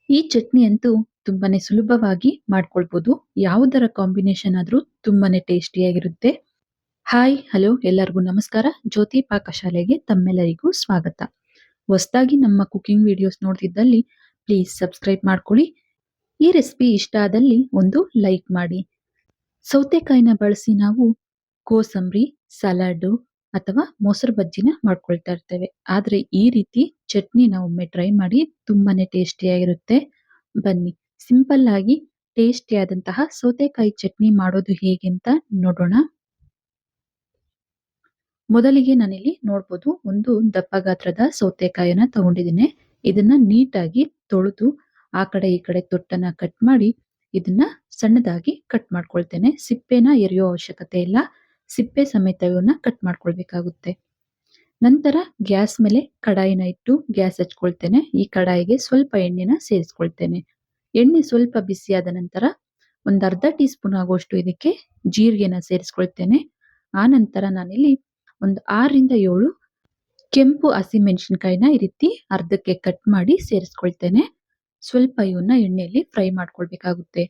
ಈ ಚಟ್ನಿ ಅಂತೂ ತುಂಬಾನೇ ಸುಲಭವಾಗಿ ಮಾಡ್ಕೊಳ್ಬೋದು. ಯಾವುದರ ಕಾಂಬಿನೇಷನ್ ಆದ್ರೂ ತುಂಬಾನೇ ಟೇಸ್ಟಿಯಾಗಿರುತ್ತೆ. ಹಾಯ್, ಹಲೋ ಎಲ್ಲರಿಗೂ ನಮಸ್ಕಾರ. ಜ್ಯೋತಿ ಪಾಕಶಾಲೆಗೆ ತಮ್ಮೆಲ್ಲರಿಗೂ ಸ್ವಾಗತ. ಹೊಸದಾಗಿ ನಮ್ಮ ಕುಕಿಂಗ್ ವಿಡಿಯೋಸ್ ನೋಡ್ತಿದ್ದಲ್ಲಿ ಪ್ಲೀಸ್ ಸಬ್ಸ್ಕ್ರೈಬ್ ಮಾಡ್ಕೊಳ್ಳಿ. ಈ ರೆಸಿಪಿ ಇಷ್ಟ ಆದಲ್ಲಿ ಒಂದು ಲೈಕ್ ಮಾಡಿ. ಸೌತೆಕಾಯಿನ ಬಳಸಿ ನಾವು ಕೋಸಂಬರಿ, ಸಲಾಡ್ ಅಥವಾ ಮೊಸರು ಬಜ್ಜಿನ ಮಾಡ್ಕೊಳ್ತಾ ಇರ್ತೇವೆ. ಆದ್ರೆ ಈ ರೀತಿ ಚಟ್ನಿನ ಒಮ್ಮೆ ಟ್ರೈ ಮಾಡಿ, ತುಂಬಾನೇ ಟೇಸ್ಟಿಯಾಗಿರುತ್ತೆ. ಬನ್ನಿ ಸಿಂಪಲ್ ಆಗಿ ಟೇಸ್ಟಿಯಾದಂತಹ ಸೌತೆಕಾಯಿ ಚಟ್ನಿ ಮಾಡೋದು ಹೇಗೆ ಅಂತ ನೋಡೋಣ. ಮೊದಲಿಗೆ ನಾನಿಲ್ಲಿ ನೋಡ್ಬೋದು, ಒಂದು ದಪ್ಪ ಗಾತ್ರದ ಸೌತೆಕಾಯಿಯನ್ನ ತಗೊಂಡಿದ್ದೀನಿ. ಇದನ್ನ ನೀಟಾಗಿ ತೊಳೆದು ಆ ಕಡೆ ಈ ಕಡೆ ತೊಟ್ಟನ್ನ ಕಟ್ ಮಾಡಿ ಇದನ್ನ ಸಣ್ಣದಾಗಿ ಕಟ್ ಮಾಡ್ಕೊಳ್ತೇನೆ. ಸಿಪ್ಪೆನ ಎರಿಯೋ ಅವಶ್ಯಕತೆ ಇಲ್ಲ, ಸಿಪ್ಪೆ ಸಮೇತ ಇವನ್ನ ಕಟ್ ಮಾಡ್ಕೊಳ್ಬೇಕಾಗುತ್ತೆ. ನಂತರ ಗ್ಯಾಸ್ ಮೇಲೆ ಕಡಾಯಿನ ಇಟ್ಟು ಗ್ಯಾಸ್ ಹಚ್ಕೊಳ್ತೇನೆ. ಈ ಕಡಾಯಿಗೆ ಸ್ವಲ್ಪ ಎಣ್ಣೆನ ಸೇರಿಸ್ಕೊಳ್ತೇನೆ. ಎಣ್ಣೆ ಸ್ವಲ್ಪ ಬಿಸಿಯಾದ ನಂತರ ಒಂದು ಅರ್ಧ ಟೀ ಸ್ಪೂನ್ ಆಗುವಷ್ಟು ಇದಕ್ಕೆ ಜೀರಿಗೆನ ಸೇರಿಸ್ಕೊಳ್ತೇನೆ. ಆ ನಂತರ ನಾನಿಲ್ಲಿ ಒಂದು 6ರಿಂದ 7 ಕೆಂಪು ಹಸಿಮೆಣಸಿನಕಾಯಿನ ಈ ರೀತಿ ಅರ್ಧಕ್ಕೆ ಕಟ್ ಮಾಡಿ ಸೇರಿಸ್ಕೊಳ್ತೇನೆ. ಸ್ವಲ್ಪ ಇವನ್ನ ಎಣ್ಣೆಯಲ್ಲಿ ಫ್ರೈ ಮಾಡ್ಕೊಳ್ಬೇಕಾಗುತ್ತೆ.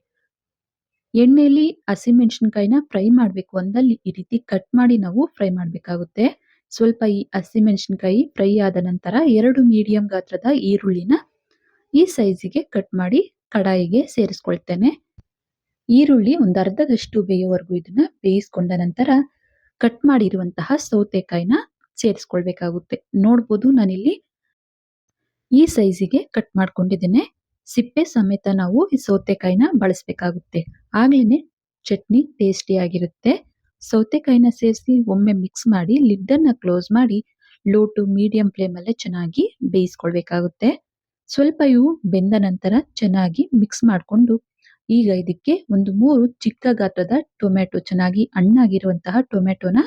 ಎಣ್ಣೆಯಲ್ಲಿ ಹಸಿಮೆಣಸಿನಕಾಯಿನ ಫ್ರೈ ಮಾಡಬೇಕು ಅಂದಲ್ಲಿ ಈ ರೀತಿ ಕಟ್ ಮಾಡಿ ನಾವು ಫ್ರೈ ಮಾಡಬೇಕಾಗುತ್ತೆ. ಸ್ವಲ್ಪ ಈ ಹಸಿಮೆಣಸಿನಕಾಯಿ ಫ್ರೈ ಆದ ನಂತರ 2 ಮೀಡಿಯಂ ಗಾತ್ರದ ಈರುಳ್ಳಿನ ಈ ಸೈಜಿಗೆ ಕಟ್ ಮಾಡಿ ಕಡಾಯಿಗೆ ಸೇರಿಸ್ಕೊಳ್ತೇನೆ. ಈರುಳ್ಳಿ ಒಂದು ಅರ್ಧದಷ್ಟು ಬೇಯೋವರೆಗೂ ಇದನ್ನ ಬೇಯಿಸ್ಕೊಂಡ ನಂತರ ಕಟ್ ಮಾಡಿರುವಂತಹ ಸೌತೆಕಾಯಿನ ಸೇರಿಸ್ಕೊಳ್ಬೇಕಾಗುತ್ತೆ. ನೋಡ್ಬೋದು, ನಾನಿಲ್ಲಿ ಈ ಸೈಜಿಗೆ ಕಟ್ ಮಾಡ್ಕೊಂಡಿದ್ದೇನೆ. ಸಿಪ್ಪೆ ಸಮೇತ ನಾವು ಈ ಸೌತೆಕಾಯಿನ ಬಳಸಬೇಕಾಗುತ್ತೆ. ಆಗ್ಲೇನೆ ಚಟ್ನಿ ಟೇಸ್ಟಿ ಆಗಿರುತ್ತೆ. ಸೌತೆಕಾಯಿನ ಸೇರಿಸಿ ಒಮ್ಮೆ ಮಿಕ್ಸ್ ಮಾಡಿ ಲಿಡ್ ಅನ್ನ ಕ್ಲೋಸ್ ಮಾಡಿ ಲೋ ಟು ಮೀಡಿಯಂ ಫ್ಲೇಮ್ ಅಲ್ಲೇ ಚೆನ್ನಾಗಿ ಬೇಯಿಸ್ಕೊಳ್ಬೇಕಾಗುತ್ತೆ. ಸ್ವಲ್ಪ ಇವು ಬೆಂದ ನಂತರ ಚೆನ್ನಾಗಿ ಮಿಕ್ಸ್ ಮಾಡಿಕೊಂಡು ಈಗ ಇದಕ್ಕೆ ಒಂದು 3 ಚಿಕ್ಕ ಗಾತ್ರದ ಟೊಮೆಟೊ, ಚೆನ್ನಾಗಿ ಹಣ್ಣಾಗಿರುವಂತಹ ಟೊಮೆಟೊನ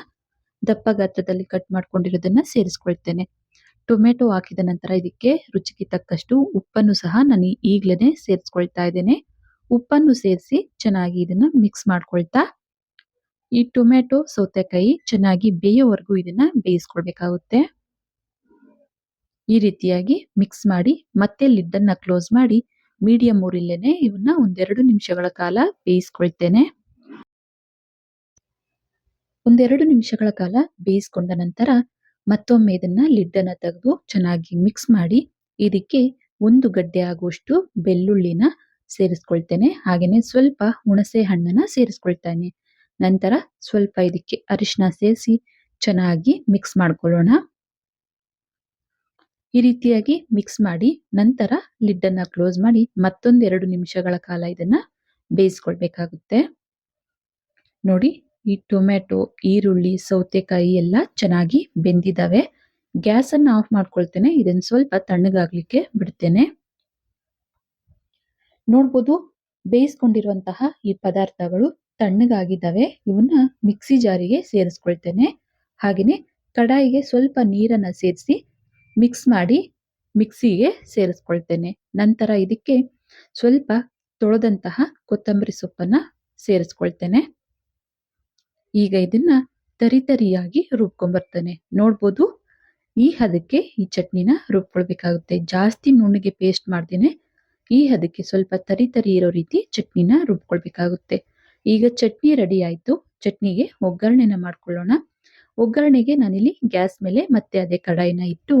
ದಪ್ಪ ಗಾತ್ರದಲ್ಲಿ ಕಟ್ ಮಾಡ್ಕೊಂಡಿರೋದನ್ನ ಸೇರಿಸ್ಕೊಳ್ತೇನೆ. ಟೊಮೆಟೊ ಹಾಕಿದ ನಂತರ ಇದಕ್ಕೆ ರುಚಿಗೆ ತಕ್ಕಷ್ಟು ಉಪ್ಪನ್ನು ಸಹ ನಾನು ಈಗ್ಲೇನೆ ಸೇರಿಸ್ಕೊಳ್ತಾ ಇದ್ದೇನೆ. ಉಪ್ಪನ್ನು ಸೇರಿಸಿ ಚೆನ್ನಾಗಿ ಇದನ್ನ ಮಿಕ್ಸ್ ಮಾಡ್ಕೊಳ್ತಾ ಈ ಟೊಮೆಟೊ ಸೌತೆಕಾಯಿ ಚೆನ್ನಾಗಿ ಬೇಯೋವರೆಗೂ ಇದನ್ನ ಬೇಯಿಸ್ಕೊಳ್ಬೇಕಾಗುತ್ತೆ. ಈ ರೀತಿಯಾಗಿ ಮಿಕ್ಸ್ ಮಾಡಿ ಮತ್ತೆ ಲಿಡ್ ಅನ್ನ ಕ್ಲೋಸ್ ಮಾಡಿ ಮೀಡಿಯಂ ಊರಿಲೇನೆ ಇವನ್ನ 1-2 ನಿಮಿಷಗಳ ಕಾಲ ಬೇಯಿಸ್ಕೊಳ್ತೇನೆ. 1-2 ನಿಮಿಷಗಳ ಕಾಲ ಬೇಯಿಸ್ಕೊಂಡ ನಂತರ ಮತ್ತೊಮ್ಮೆ ಇದನ್ನ ಲಿಡ್ ಅನ್ನ ತೆಗೆದು ಚೆನ್ನಾಗಿ ಮಿಕ್ಸ್ ಮಾಡಿ ಇದಕ್ಕೆ 1 ಗಡ್ಡೆ ಆಗುವಷ್ಟು ಬೆಳ್ಳುಳ್ಳಿನ ಸೇರಿಸ್ಕೊಳ್ತೇನೆ. ಹಾಗೇನೆ ಸ್ವಲ್ಪ ಹುಣಸೆ ಹಣ್ಣನ್ನ ಸೇರಿಸ್ಕೊಳ್ತೇನೆ. ನಂತರ ಸ್ವಲ್ಪ ಇದಕ್ಕೆ ಅರಿಶಿನ ಸೇರಿಸಿ ಚೆನ್ನಾಗಿ ಮಿಕ್ಸ್ ಮಾಡ್ಕೊಳ್ಳೋಣ. ಈ ರೀತಿಯಾಗಿ ಮಿಕ್ಸ್ ಮಾಡಿ ನಂತರ ಲಿಡ್ ಅನ್ನ ಕ್ಲೋಸ್ ಮಾಡಿ ಮತ್ತೊಂದು 2 ನಿಮಿಷಗಳ ಕಾಲ ಇದನ್ನ ಬೇಯಿಸ್ಕೊಳ್ಬೇಕಾಗುತ್ತೆ. ನೋಡಿ, ಈ ಟೊಮೆಟೊ, ಈರುಳ್ಳಿ, ಸೌತೆಕಾಯಿ ಎಲ್ಲ ಚೆನ್ನಾಗಿ ಬೆಂದಿದ್ದಾವೆ. ಗ್ಯಾಸ್ ಅನ್ನ ಆಫ್ ಮಾಡ್ಕೊಳ್ತೇನೆ. ಇದನ್ನ ಸ್ವಲ್ಪ ತಣ್ಣಗಾಗ್ಲಿಕ್ಕೆ ಬಿಡ್ತೇನೆ. ನೋಡ್ಬೋದು, ಬೇಯಿಸ್ಕೊಂಡಿರುವಂತಹ ಈ ಪದಾರ್ಥಗಳು ತಣ್ಣಗಾಗಿದ್ದಾವೆ. ಇವನ್ನ ಮಿಕ್ಸಿ ಜಾರಿಗೆ ಸೇರಿಸ್ಕೊಳ್ತೇನೆ. ಹಾಗೆಯೇ ಕಡಾಯಿಗೆ ಸ್ವಲ್ಪ ನೀರನ್ನ ಸೇರಿಸಿ ಮಿಕ್ಸ್ ಮಾಡಿ ಮಿಕ್ಸಿಗೆ ಸೇರಿಸ್ಕೊಳ್ತೇನೆ. ನಂತರ ಇದಕ್ಕೆ ಸ್ವಲ್ಪ ತೊಳೆದಂತಹ ಕೊತ್ತಂಬರಿ ಸೊಪ್ಪನ್ನ ಸೇರಿಸ್ಕೊಳ್ತೇನೆ. ಈಗ ಇದನ್ನ ತರಿತರಿಯಾಗಿ ರುಬ್ಕೊಂಡ್ಬರ್ತೇನೆ. ನೋಡ್ಬೋದು, ಈ ಹದಕ್ಕೆ ಈ ಚಟ್ನಿನ ರುಬ್ಕೊಳ್ಬೇಕಾಗುತ್ತೆ. ಜಾಸ್ತಿ ನುಣ್ಣಗೆ ಪೇಸ್ಟ್ ಮಾಡ್ದೇನೆ ಈ ಹದಕ್ಕೆ ಸ್ವಲ್ಪ ತರಿ ಇರೋ ರೀತಿ ಚಟ್ನಿನ ರುಬ್ಕೊಳ್ಬೇಕಾಗುತ್ತೆ. ಈಗ ಚಟ್ನಿ ರೆಡಿ ಆಯ್ತು. ಚಟ್ನಿಗೆ ಒಗ್ಗರಣೆನ ಮಾಡ್ಕೊಳ್ಳೋಣ. ಒಗ್ಗರಣೆಗೆ ನಾನಿಲ್ಲಿ ಗ್ಯಾಸ್ ಮೇಲೆ ಮತ್ತೆ ಅದೇ ಕಡಾಯಿನ ಇಟ್ಟು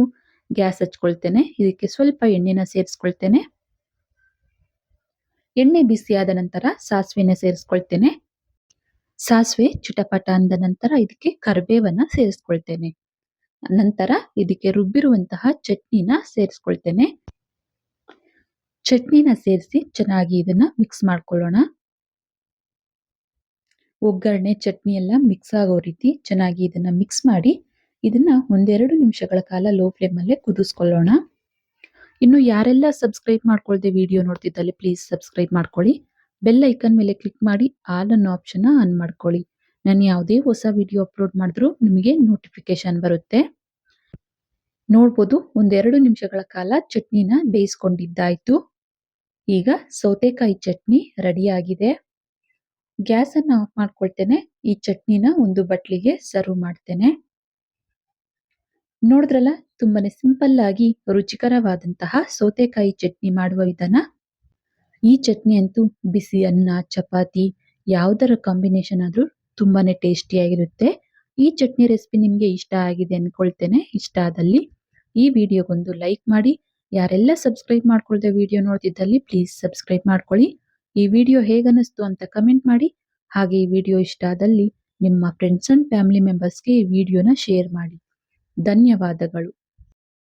ಗ್ಯಾಸ್ ಹಚ್ಕೊಳ್ತೇನೆ. ಇದಕ್ಕೆ ಸ್ವಲ್ಪ ಎಣ್ಣೆನ ಸೇರಿಸ್ಕೊಳ್ತೇನೆ. ಎಣ್ಣೆ ಬಿಸಿಯಾದ ನಂತರ ಸಾಸಿವೆನ ಸೇರಿಸ್ಕೊಳ್ತೇನೆ. ಸಾಸಿವೆ ಚಿಟಪಟ ಅಂದ ನಂತರ ಇದಕ್ಕೆ ಕರಿಬೇವನ್ನ ಸೇರಿಸ್ಕೊಳ್ತೇನೆ. ನಂತರ ಇದಕ್ಕೆ ರುಬ್ಬಿರುವಂತಹ ಚಟ್ನಿನ ಸೇರಿಸ್ಕೊಳ್ತೇನೆ. ಚಟ್ನಿನ ಸೇರಿಸಿ ಚೆನ್ನಾಗಿ ಇದನ್ನ ಮಿಕ್ಸ್ ಮಾಡ್ಕೊಳ್ಳೋಣ. ಒಗ್ಗರಣೆ ಚಟ್ನಿ ಎಲ್ಲ ಮಿಕ್ಸ್ ಆಗೋ ರೀತಿ ಚೆನ್ನಾಗಿ ಇದನ್ನ ಮಿಕ್ಸ್ ಮಾಡಿ ಇದನ್ನ 1-2 ನಿಮಿಷಗಳ ಕಾಲ ಲೋ ಫ್ಲೇಮ್ ಅಲ್ಲೇ ಕುದಿಸ್ಕೊಳ್ಳೋಣ. ಇನ್ನು ಯಾರೆಲ್ಲ ಸಬ್ಸ್ಕ್ರೈಬ್ ಮಾಡ್ಕೊಳ್ದೆ ವಿಡಿಯೋ ನೋಡ್ತಿದ್ದಲ್ಲಿ ಪ್ಲೀಸ್ ಸಬ್ಸ್ಕ್ರೈಬ್ ಮಾಡ್ಕೊಳ್ಳಿ. ಬೆಲ್ ಐಕನ್ ಮೇಲೆ ಕ್ಲಿಕ್ ಮಾಡಿ ಆಲ್ ಅನ್ನೋ ಆಪ್ಷನ್ ಆನ್ ಮಾಡ್ಕೊಳ್ಳಿ. ನಾನು ಯಾವುದೇ ಹೊಸ ವಿಡಿಯೋ ಅಪ್ಲೋಡ್ ಮಾಡಿದ್ರು ನಿಮಗೆ ನೋಟಿಫಿಕೇಶನ್ ಬರುತ್ತೆ. ನೋಡ್ಬೋದು, 1-2 ನಿಮಿಷಗಳ ಕಾಲ ಚಟ್ನಿನ ಬೇಯಿಸ್ಕೊಂಡಿದ್ದಾಯ್ತು. ಈಗ ಸೌತೆಕಾಯಿ ಚಟ್ನಿ ರೆಡಿ ಆಗಿದೆ. ಗ್ಯಾಸ್ ಅನ್ನ ಆಫ್ ಮಾಡ್ಕೊಳ್ತೇನೆ. ಈ ಚಟ್ನಿನ ಒಂದು ಬಟ್ಲಿಗೆ ಸರ್ವ್ ಮಾಡ್ತೇನೆ. ನೋಡಿದ್ರಲ್ಲ, ತುಂಬಾನೇ ಸಿಂಪಲ್ ಆಗಿ ರುಚಿಕರವಾದಂತಹ ಸೌತೆಕಾಯಿ ಚಟ್ನಿ ಮಾಡುವ ವಿಧಾನ. ಈ ಚಟ್ನಿ ಅಂತೂ ಬಿಸಿ ಅನ್ನ, ಚಪಾತಿ ಯಾವುದರ ಕಾಂಬಿನೇಷನ್ ಆದ್ರೂ ತುಂಬಾನೇ ಟೇಸ್ಟಿಯಾಗಿರುತ್ತೆ. ಈ ಚಟ್ನಿ ರೆಸಿಪಿ ನಿಮ್ಗೆ ಇಷ್ಟ ಆಗಿದೆ ಅನ್ಕೊಳ್ತೇನೆ. ಇಷ್ಟ ಆದಲ್ಲಿ ಈ ವಿಡಿಯೋಗೊಂದು ಲೈಕ್ ಮಾಡಿ. ಯಾರೆಲ್ಲ ಸಬ್ಸ್ಕ್ರೈಬ್ ಮಾಡ್ಕೊಳ್ದೆ ವಿಡಿಯೋ ನೋಡ್ತಿದ್ದಲ್ಲಿ ಪ್ಲೀಸ್ ಸಬ್ಸ್ಕ್ರೈಬ್ ಮಾಡ್ಕೊಳ್ಳಿ. ಈ ವಿಡಿಯೋ ಹೇಗನ್ನಿಸ್ತು ಅಂತ ಕಮೆಂಟ್ ಮಾಡಿ. ಹಾಗೆ ಈ ವಿಡಿಯೋ ಇಷ್ಟ ಆದಲ್ಲಿ ನಿಮ್ಮ ಫ್ರೆಂಡ್ಸ್ ಅಂಡ್ ಫ್ಯಾಮಿಲಿ ಮೆಂಬರ್ಸ್‌ಗೆ ಈ ವಿಡಿಯೋನ ಶೇರ್ ಮಾಡಿ. ಧನ್ಯವಾದಗಳು.